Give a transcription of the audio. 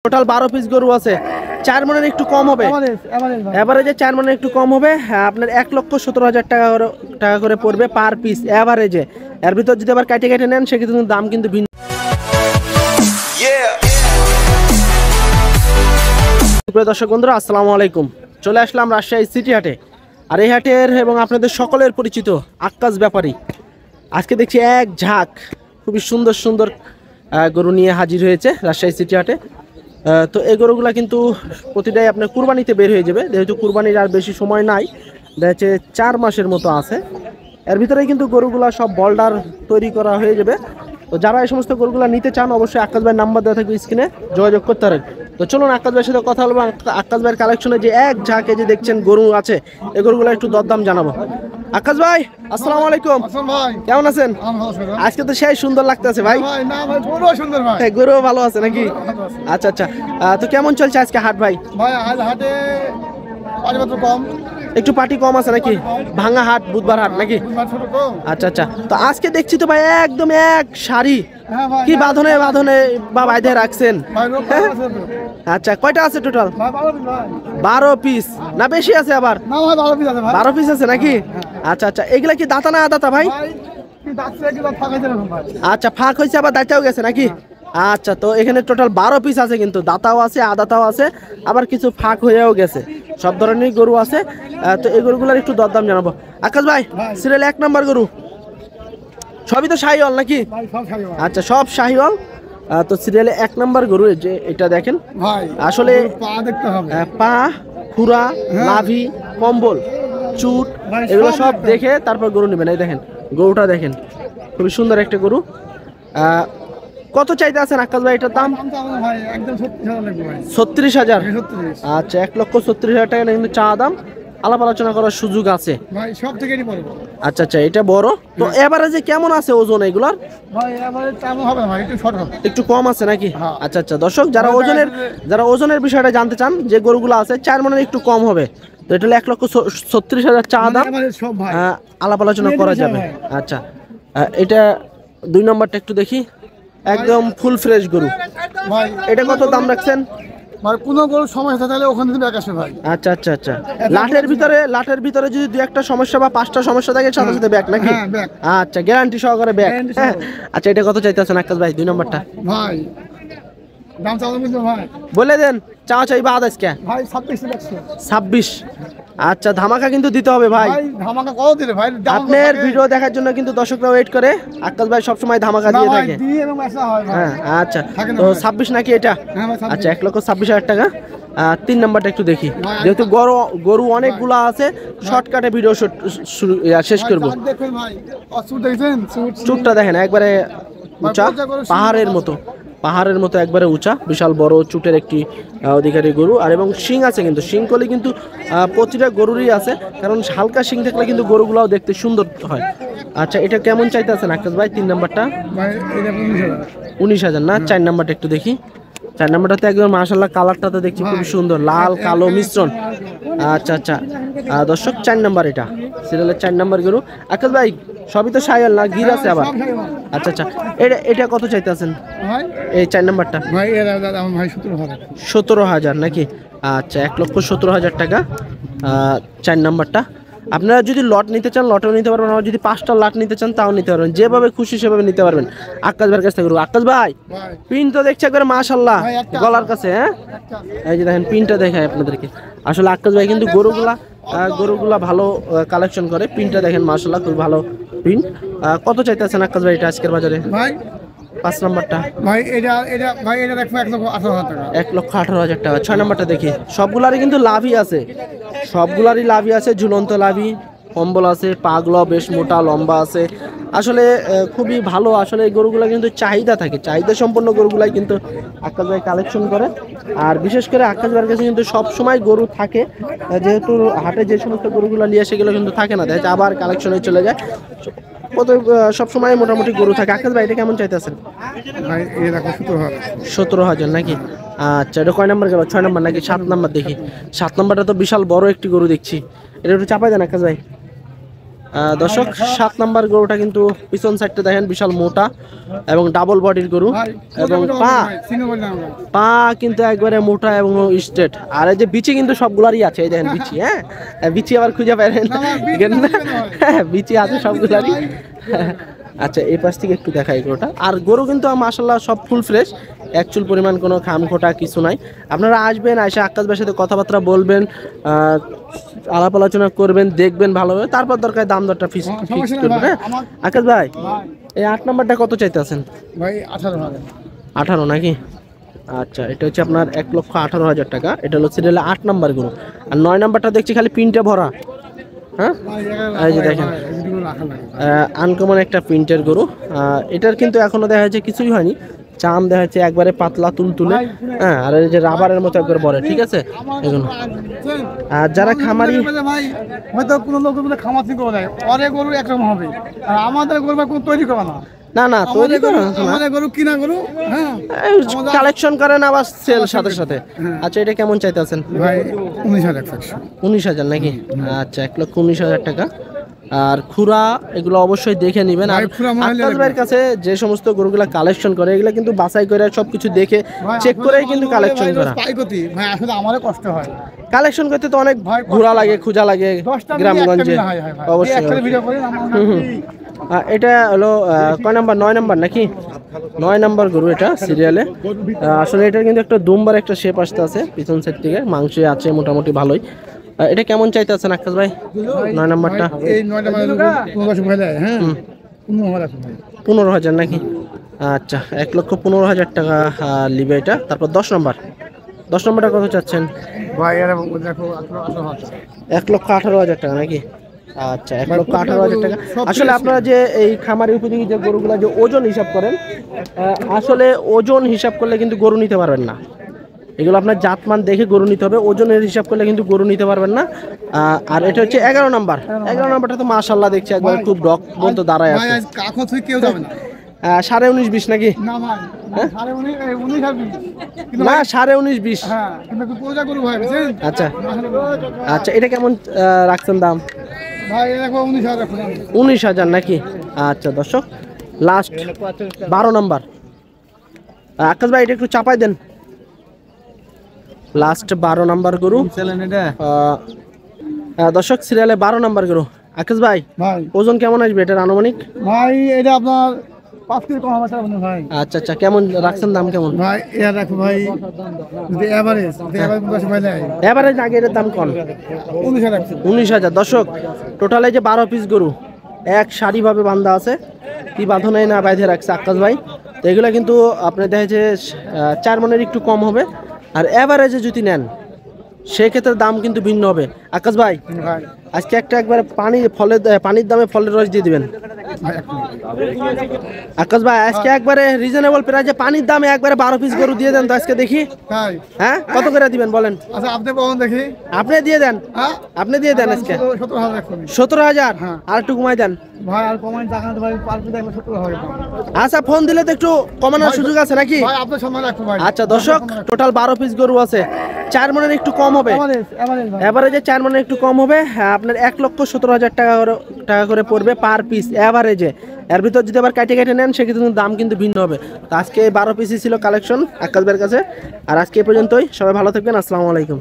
Total 12 piece গরু আছে। 4 মনের একটু কম হবে, এভারেজে 4 মনের একটু কম হবে। আপনার 1,17,000 টাকা করে পড়বে পার পিস এভারেজে। এর ভিতর যদি আবার কাটে কাটে নেন সেক্ষেত্রে দাম কিন্তু ভিন্ন। দর্শক বন্ধুরা আসসালামু আলাইকুম, চলে আসলাম রাজশাহী সিটি হাটে। আর এই হাটের এবং আপনাদের সকলের পরিচিত আক্কাস ব্যাপারী আজকে দেখছি এক ঝাঁক খুবই সুন্দর সুন্দর গরু নিয়ে হাজির হয়েছে রাজশাহী সিটি হাটে। তো এই গরুগুলা কিন্তু প্রতিটাই আপনার কুরবানিতে বের হয়ে যাবে, যেহেতু কুরবানির আর বেশি সময় নাই, দেখা যাচ্ছে 4 মাসের মতো আছে। এর ভিতরেই কিন্তু গরুগুলা সব বল্ডার তৈরি করা হয়ে যাবে। তো যারা এই সমস্ত গরুগুলা নিতে চান অবশ্যই আক্কাস ভাইয়ের নাম্বার দেওয়া থাকবে স্ক্রিনে, যোগাযোগ করতে পারেন। তো চলুন আক্কাস ভাইয়ের সাথে কথা বলবো। আক্কাস ভাইয়ের কালেকশনে যে এক ঝাঁকে যে দেখছেন গরু আছে, এই গরুগুলো একটু দরদাম জানাবো। আক্কাস ভাই আসসালামু আলাইকুম, কেমন আছেন? আজকে তো সেই সুন্দর লাগতেছে ভাই। গরু ভালো আছে নাকি? আচ্ছা আচ্ছা, তো কেমন চলছে আজকে হাট ভাই? হাটে কম, একটু পার্টি কম আছে নাকি? ভাঙা হাট, বুধবার হাট নাকি? আচ্ছা আচ্ছা, তো আজকে দেখছি তো ভাই একদম এক সারি কি বাঁধনে বাঁধনে বা বাইধে রাখছেন। আচ্ছা, কয়টা আছে টোটাল? 12 পিস না বেশি আছে আবার? 12 পিস আছে নাকি? আচ্ছা আচ্ছা, এগুলা কি দাতা না আদাতা ভাই? আচ্ছা, ফাঁক হয়েছে আবার দাঁতাও গেছে নাকি? আচ্ছা, তো এখানে টোটাল 12 পিস আছে, কিন্তু দাতাও আছে আদাতাও আছে, আবার কিছু ফাঁক হয়েও গেছে, সব ধরনের গরু আছে। তো এই গরুগুলোর একটু দরদাম জানাবো। আকাশ ভাই সিরিয়াল 1 নাম্বার গরু সবই তো শাহিওয়াল নাকি? আচ্ছা, সব শাহিওয়াল। তো সিরিয়ালে 1 নাম্বার গরু যে এটা দেখেন আসলে পা, খুরা, নাভি, কম্বল, চুট এগুলো সব দেখে তারপর গরু নেবেন। এই দেখেন গরুটা দেখেন, খুবই সুন্দর একটা গরু। কত চাইতে আছেন আক্কাস ভাই এটার দাম? 36,000। আচ্ছা, 1,36,000 টাকা কিন্তু চা দাম, আলাপ আলোচনা করার সুযোগ আছে। আচ্ছা আচ্ছা, এটা বড় তো এভারেজে কেমন আছে ওজন এগুলার? একটু কম আছে নাকি? আচ্ছা আচ্ছা, দর্শক যারা ওজনের বিষয়টা জানতে চান, যে গরুগুলো আছে 4 মনের একটু কম হবে, তো এটা হলো 1,36,000 চা দাম, আলাপ আলোচনা করা যাবে। আচ্ছা, এটা 2 নম্বরটা একটু দেখি, একদম ফুল ফ্রেশ গরু। এটা কত দাম রাখছেন? কোনো গরু সমস্যা থাকলে ওখান থেকে ব্যাক আসবে ভাই। আচ্ছা আচ্ছা আচ্ছা, লাটের ভিতরে যদি 2-1টা সমস্যা বা 5টা সমস্যা থাকে সাথে সাথে ব্যাক নাকি? আচ্ছা, গ্যারান্টি সহকারে ব্যাক। আচ্ছা, এটা কত চাইতেছেন আক্কাস ভাই 2 নম্বরটা? ভাই দাম চাওয়া ভাই বলে দেন, চাওয়া চাই বাদ আজকে ভাই 26। আচ্ছা, ধামাকা কিন্তু দিতে হবে ভাই। ধামাকা কত দিলে ভাই? আপনার ভিডিও দেখার জন্য কিন্তু দর্শকরা ওয়েট করে। আক্কাস ভাই সবসময় ধামাকা দিয়ে থাকে। হ্যাঁ আচ্ছা, তো 26 নাকি এটা? আচ্ছা, 1,26,000 টাকা। 3 নাম্বারটা একটু দেখি, যেহেতু গরু অনেকগুলো আছে, শর্টকাটে ভিডিও শেষ করবো। চুটটা দেখেন একবারে উঁচা, পাহাড়ের মতো একবারে উঁচা, বিশাল বড় চুটের একটি অধিকারী গরু। আর এবং শিং আছে, কিন্তু শিং কলি কিন্তু প্রতিটা গরুরই আছে, কারণ হালকা শিং থাকলে কিন্তু গরুগুলাও দেখতে সুন্দর হয়। আচ্ছা, এটা কেমন চাইতে আছেন আক্কাস ভাই 3 নাম্বারটা? 19,000 না? 4 নাম্বারটা একটু দেখি। 4 নাম্বারটাতে একদম মাশাআল্লাহ কালারটা তো দেখছি খুব সুন্দর, লাল কালো মিশ্রণ। আচ্ছা আচ্ছা, দর্শক 4 নাম্বার, এটা সিরিয়ালের 4 নাম্বার গরু। আক্কাস ভাই সবই তো শাহিওয়াল না, গির আছে আবার? আচ্ছা আচ্ছা, এটা কত চাইতে আছেন এই 4 নাম্বারটা? 17,000 নাকি? আচ্ছা, 1,17,000 টাকা 4 নাম্বারটা। আপনারা যদি লট নিতে চান লটও নিতে পারবেন, আর যদি 5টা লট নিতে চান তাও নিতে পারবেন, যেভাবে খুশি সেভাবে নিতে পারবেন আক্কাস ভাইয়ের কাছ থেকে। আক্কাস ভাই পিন তো দেখছি একবারে মাশাআল্লাহ গলার কাছে। হ্যাঁ, এই যে দেখেন পিনটা দেখায় আপনাদেরকে। আসলে আক্কাস ভাই কিন্তু গরুগুলা ভালো কালেকশন করে। পিনটা দেখেন মাশাআল্লাহ খুব ভালো পিন। কত চাইতেছেন আক্কাস ভাই এটা আজকের বাজারে? 5 নাম্বারটা ভাই এটা দেখো 1,18,000 টাকা। 1,18,000 টাকা। 6 নাম্বারটা দেখি, সবগুলারই কিন্তু লাভই আছে, ঝুলন্ত লাভি, কম্বল আছে, পাগুলো বেশ মোটা লম্বা আছে। আসলে খুবই ভালো। আসলে এই গরুগুলো কিন্তু চাহিদা সম্পন্ন গরুগুলাই কিন্তু আক্কাস ভাই কালেকশন করে। আর বিশেষ করে আক্কাস ভাইয়ের কাছে কিন্তু সব সময় গরু থাকে, যেহেতু হাটে যে সমস্ত গরুগুলো নিয়ে সেগুলো কিন্তু থাকে না, দেখা আবার কালেকশনে চলে যায়। সবসময় মোটামুটি গরু থাকে। আক্কাস ভাই এটা কেমন চাইতেছেন? 17,000 নাকি? আচ্ছা, এটা কয় নাম্বার গেল? 6 নাম্বার নাকি 7 নাম্বার দেখি। 7 নাম্বারটা তো বিশাল বড় একটি গরু দেখছি, এটা একটু চাপাই দেন আক্কাস ভাই। দর্শক 7 নাম্বার গরুটা কিন্তু পিছন সাইডটা দেখেন বিশাল মোটা এবং ডাবল বডির গরু ভাই এবং পা চিনে বললাম আমরা পা কিন্তু একবারে মোটা এবং স্ট্রেট। আর এই যে বিচি কিন্তু সবগুলারই আছে, এই দেখেন বিচি, হ্যাঁ বিচি আবার খুঁজে পাবেন না, বিচি দেখেন না? খুঁজে পাবেন। হ্যাঁ, বিচি আছে সবগুলারই। আচ্ছা এই পাশ থেকে একটু দেখাই গরুটা। আর গরু কিন্তু মাশাআল্লাহ সব ফুল ফ্রেশ, অ্যাকচুয়াল পরিমাণ কোনো খামখোটা কিছু নাই। আপনারা আসবেন, এসে আক্কাস ভাইয়ের সাথে কথাবার্তা বলবেন, আলাপ আলোচনা করবেন, দেখবেন ভালোভাবে, তারপর দরকার দাম দরটা ফিক্স সমস্যা নেই করবেন। ভাই, হ্যাঁ আমার আক্কাস ভাই, ভাই এই 8 নাম্বারটা কত চাইতেছেন? ভাই 18,000 18 নাকি? আচ্ছা এটা হচ্ছে আপনার 1,18,000 টাকা। এটা হলো সিরিয়ালে 8 নাম্বার গরু। আর 9 নাম্বারটা দেখছি খালি প্রিন্টে ভরা। হ্যাঁ ভাই এই যে দেখেন এগুলো রাখা লাগে আনকমন একটা প্রিন্টের গরু। এটার কিন্তু এখনো দেখা যাচ্ছে কিছুই হয়নি, চাম দেখা যাচ্ছে একবারে পাতলা তুলতুলে। হ্যাঁ আর এই যে রাবারের মতো একবার বড়, ঠিক আছে এগুলো। আর যারা খামারি ভাই হয়তো কোনো লোক বলে খামারি করে দেয়, অরে গরু একরকম হবে, আর আমাদের গরু ভাই কোনো তৈরি করে না। না না তৈরি করে না, আমাদের গরু কিনা গরু, হ্যাঁ কালেকশন করেন আবার সেল সাথে সাথে। আচ্ছা এটা কেমন চাইতেছেন? ভাই 19,000 19,000 নাকি? আচ্ছা 1,19,000 টাকা। আর খুরা এগুলো অবশ্যই দেখে নেবেন। আর ভাই, খুরা মহিলা আক্কাস ভাইয়ের কাছে যে সমস্ত গরুগুলা কালেকশন করে এগুলো কিন্তু বাছাই করে সবকিছু দেখে ভাই, চেক আসলে করেই কিন্তু আমার কালেকশন ভাই করা। পাই গতি ভাই, আসলে আমারও কষ্ট হয়। কালেকশন করতে তো অনেক ভাই, কষ্ট ঘোরা হয়। লাগে, খোঁজা লাগে 10টা গ্রামগঞ্জে। অবশ্যই একটা ভিডিও করি এটা হলো কয় নাম্বার? 9 নাম্বার নাকি? 9 নাম্বার গরু এটা সিরিয়ালে। আসলে এটা কিন্তু একটা দুমবার একটা শেপ আসতে আছে পিছন সাইড থেকে, মাংস আছে মোটামুটি ভালোই। এটা কেমন চাইতেছেন আক্কাস ভাই 9 নাম্বারটা? এই 9টা মানে 15 ভাই দেয়, হ্যাঁ 15,000 আছে ভাই। 15,000 নাকি? আচ্ছা 1,15,000 টাকা লিবে এটা। তারপর 10 নম্বর, 10 নম্বরটা কত চাচ্ছেন? ভাই এর দেখো 18,000 1,18,000 টাকা নাকি? আচ্ছা 1,18,000 টাকা। আসলে আপনারা যে এই খামারি উপযোগী যে গরুগুলা যে ওজন হিসাব করেন, আসলে ওজন হিসাব করলে কিন্তু গরু নিতে পারবেন না। এগুলো আপনার জাতমান দেখে গরু নিতে হবে, ওজনের হিসাব করলে কিন্তু গরু নিতে পারবেন না। আর এটা হচ্ছে 11 নাম্বার। 11 নাম্বারটা তো মাশাআল্লাহ দেখছি একবার খুব ডক বলতে দাঁড়ায় ভাই আছে। আজ কাকো থেকে কেউ যাবে না। 19.5 নাকি? না ভাই, 19 আর 20 কিন্তু না ভাই, 19.5। হ্যাঁ কিন্তু পূজা করব ভাই, বুঝছেন? আচ্ছা আচ্ছা এটা কেমন রাখছেন দাম? ভাই এ দেখো 19,000 রাখুন। 19,000 নাকি? আচ্ছা দর্শক লাস্ট 12 নাম্বার। আকাশ ভাই এটা একটু চাপাই দেন। লাস্ট 12 নাম্বার গরু দর্শক সিরিয়ালে 12 নাম্বার গরু। আকাশ ভাই ভাই ওজন কেমন আসবে এটার আনুমানিক? ভাই এটা আপনার 5 কেজি কম হবে ভাই। আচ্ছা আচ্ছা কেমন রাখছেন দাম কেমন? ভাই এর রাখো ভাই, যদি এভারেজ ভাই দেয় এবারে আগে এর দাম কোন? 19,000 রাখছি। 19,000। দর্শক টোটালে যে 12 পিস গরু এক সারিভাবে বাঁধা আছে, কি বাঁধনাই না বাইধে রাখছে আকাশ ভাই। তো এগুলো কিন্তু আপনি দেখা যে 4 মনের একটু কম হবে। আর এভারেজে যদি নেন সেক্ষেত্রে দাম কিন্তু ভিন্ন হবে। আকাশ ভাই ভাই আজকে একটা একবারে পানির দামে ফলের রস দিয়ে দিবেন। ভাই এক মিনিট। আকাশ ভাই আজকে একবারে রিজনেবল প্রাইসে পানির দামে একবারে 12 পিস গরু দিয়ে দেন তো আজকে দেখি। ভাই হ্যাঁ কত করে দিবেন বলেন? আচ্ছা আপনি বলুন দেখি। আপনি দিয়ে দেন, হ্যাঁ আপনি দিয়ে দেন আজকে 17,000 রাখুন। 17,000। হ্যাঁ। আর একটু কমাই দেন। ভাই আর কমেন্ট দেখান ভাই, পারবে দেখো 17,000 আচ্ছা ফোন দিলে তো একটু কমানোর সুযোগ আছে নাকি? ভাই আপনার সম্মান রাখুন ভাই। আচ্ছা দর্শক টোটাল 12 পিস গরু আছে, 4 মনের একটু কম হবে। এভারেজ ভাই। এভারেজে 4 মনের একটু কম হবে। হ্যাঁ, আপনার 1,17,000 টাকা করে পড়বে পার পিস এভারেজে। এর ভিতর যদি আবার কাটে কেটে নেন সেক্ষেত্রে দাম কিন্তু ভিন্ন হবে। তো আজকে 12 পিসই ছিল কালেকশন আকাশ ভাইয়ের কাছে। আর আজকে এই পর্যন্তই, সবাই ভালো থাকবেন, আসসালামু আলাইকুম।